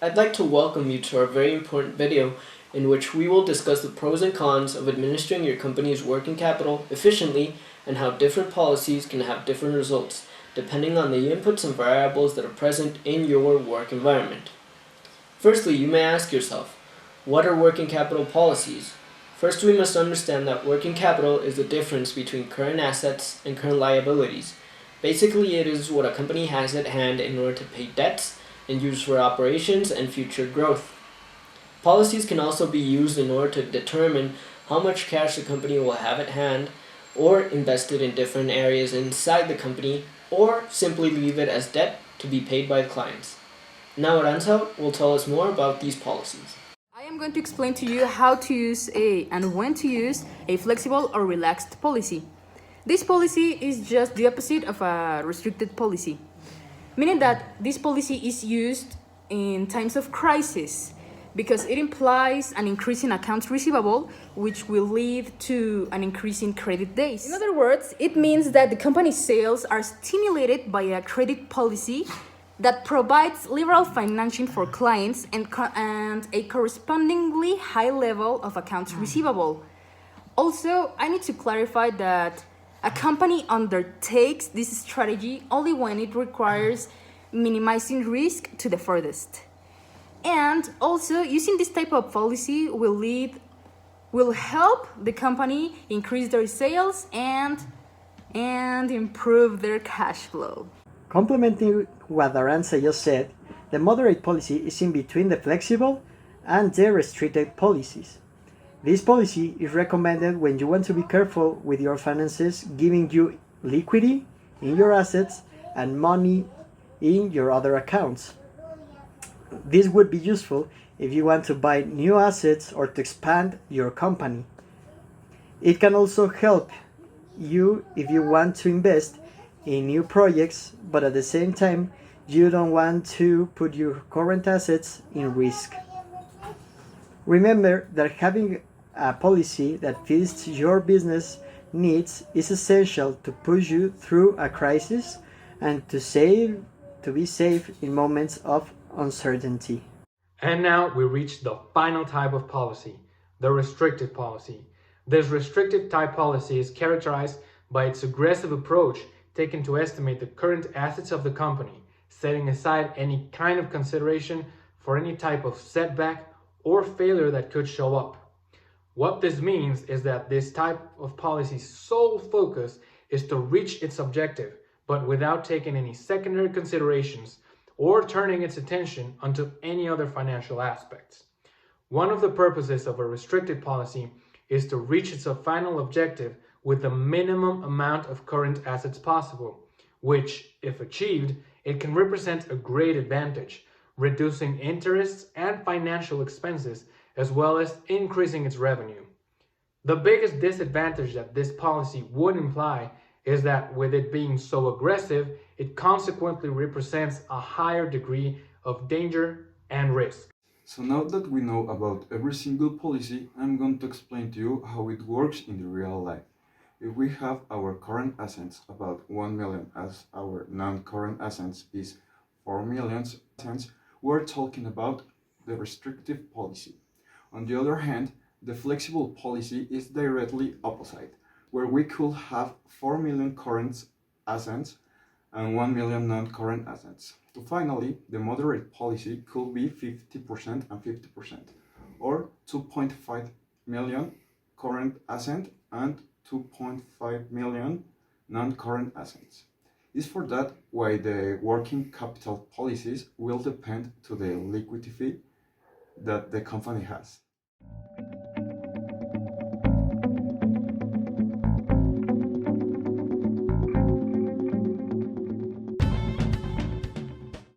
I'd like to welcome you to our very important video in which we will discuss the pros and cons of administering your company's working capital efficiently and how different policies can have different results depending on the inputs and variables that are present in your work environment. Firstly, you may ask yourself, what are working capital policies? First, we must understand that working capital is the difference between current assets and current liabilities. Basically, it is what a company has at hand in order to pay debts and use for operations and future growth. Policies can also be used in order to determine how much cash the company will have at hand or invested in different areas inside the company, or simply leave it as debt to be paid by clients. Now Arantza will tell us more about these policies. I am going to explain to you how to use and when to use a flexible or relaxed policy. This policy is just the opposite of a restricted policy, meaning that this policy is used in times of crisis because it implies an increase in accounts receivable, which will lead to an increase in credit days. In other words, it means that the company's sales are stimulated by a credit policy that provides liberal financing for clients and a correspondingly high level of accounts receivable. Also, I need to clarify that a company undertakes this strategy only when it requires minimizing risk to the furthest. And also, using this type of policy will help the company increase their sales and improve their cash flow. Complementing what Arantza just said, the moderate policy is in between the flexible and the restricted policies. This policy is recommended when you want to be careful with your finances, giving you liquidity in your assets and money in your other accounts. This would be useful if you want to buy new assets or to expand your company. It can also help you if you want to invest in new projects, but at the same time, you don't want to put your current assets in risk. Remember that having a policy that fits your business needs is essential to push you through a crisis and to be safe in moments of uncertainty. And now we reach the final type of policy, the restrictive policy. This restrictive type policy is characterized by its aggressive approach taken to estimate the current assets of the company, setting aside any kind of consideration for any type of setback or failure that could show up. What this means is that this type of policy's sole focus is to reach its objective, but without taking any secondary considerations or turning its attention onto any other financial aspects. One of the purposes of a restricted policy is to reach its final objective with the minimum amount of current assets possible, which, if achieved, it can represent a great advantage, reducing interests and financial expenses, as well as increasing its revenue. The biggest disadvantage that this policy would imply is that with it being so aggressive, it consequently represents a higher degree of danger and risk. So now that we know about every single policy, I'm going to explain to you how it works in the real life. If we have our current assets about 1 million as our non-current assets is 4 million, we're talking about the restrictive policy. On the other hand, the flexible policy is directly opposite, where we could have 4 million current assets and 1 million non-current assets. So finally, the moderate policy could be 50% and 50%, or 2.5 million current assets and 2.5 million non-current assets. It's for that why the working capital policies will depend to the liquidity that the company has.